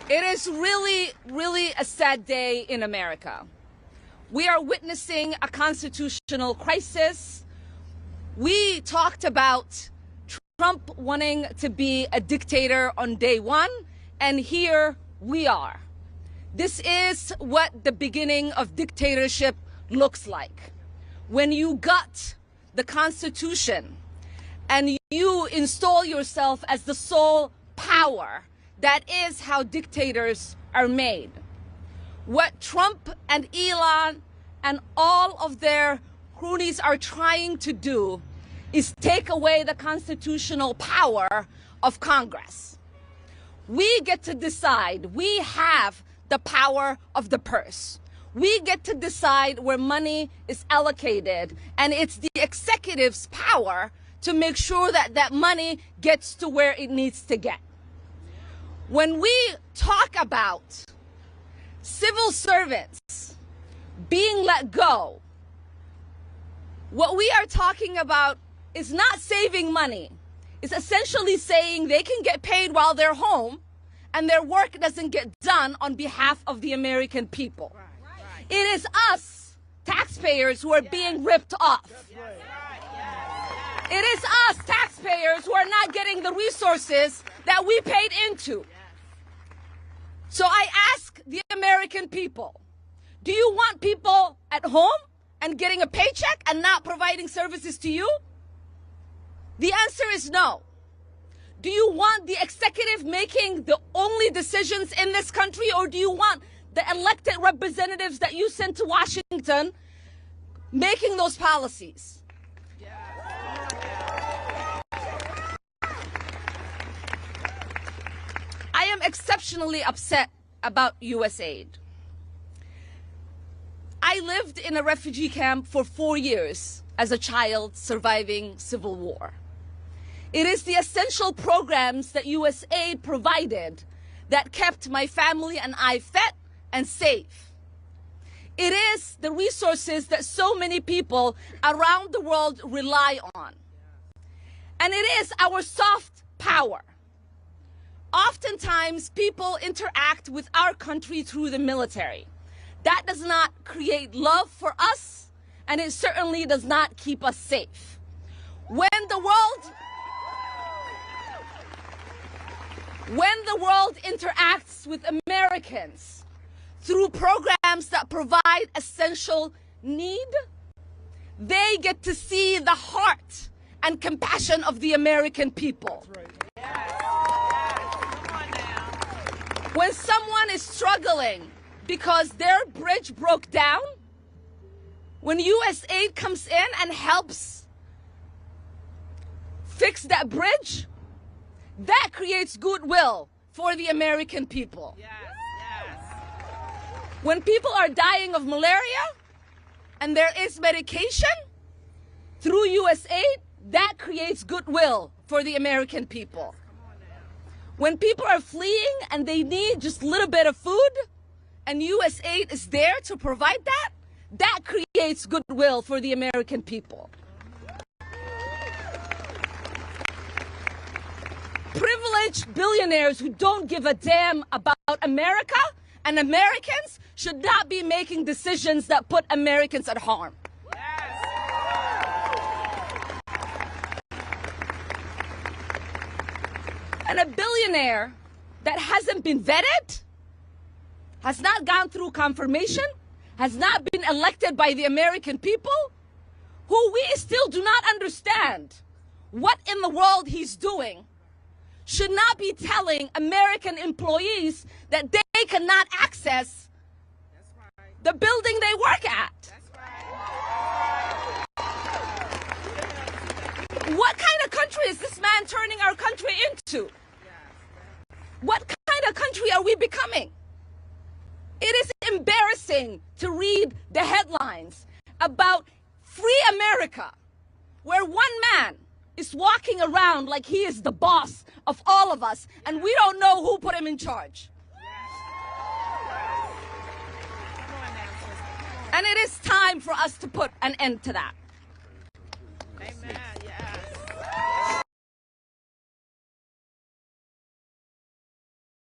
It is really, really a sad day in America. We are witnessing a constitutional crisis. We talked about Trump wanting to be a dictator on day one, and here we are. This is what the beginning of dictatorship looks like. When you gut the Constitution and you install yourself as the sole power, that is how dictators are made. What Trump and Elon and all of their cronies are trying to do is take away the constitutional power of Congress. We get to decide. We have the power of the purse. We get to decide where money is allocated, and it's the executive's power to make sure that that money gets to where it needs to get. When we talk about civil servants being let go, what we are talking about is not saving money. It's essentially saying they can get paid while they're home and their work doesn't get done on behalf of the American people. It is us, taxpayers, who are being ripped off. It is us, taxpayers, who are not getting the resources that we paid into. So I ask the American people, do you want people at home and getting a paycheck and not providing services to you? The answer is no. Do you want the executive making the only decisions in this country, or do you want the elected representatives that you sent to Washington making those policies? I am exceptionally upset about USAID. I lived in a refugee camp for 4 years as a child surviving civil war. It is the essential programs that USAID provided that kept my family and I fed and safe. It is the resources that so many people around the world rely on. And it is our soft power. Oftentimes, people interact with our country through the military. That does not create love for us, and it certainly does not keep us safe. When the world interacts with Americans through programs that provide essential need, they get to see the heart and compassion of the American people. When someone is struggling because their bridge broke down, when USAID comes in and helps fix that bridge, that creates goodwill for the American people. Yes, yes. When people are dying of malaria and there is medication through USAID, that creates goodwill for the American people. When people are fleeing and they need just a little bit of food and USAID is there to provide that, that creates goodwill for the American people. Privileged billionaires who don't give a damn about America and Americans should not be making decisions that put Americans at harm. And a billionaire that hasn't been vetted, has not gone through confirmation, has not been elected by the American people, who we still do not understand what in the world he's doing, should not be telling American employees that they cannot access the building they work at. What kind of country is this man turning our country into? What kind of country are we becoming? It is embarrassing to read the headlines about free America, where one man is walking around like he is the boss of all of us, and we don't know who put him in charge. And it is time for us to put an end to that. Amen.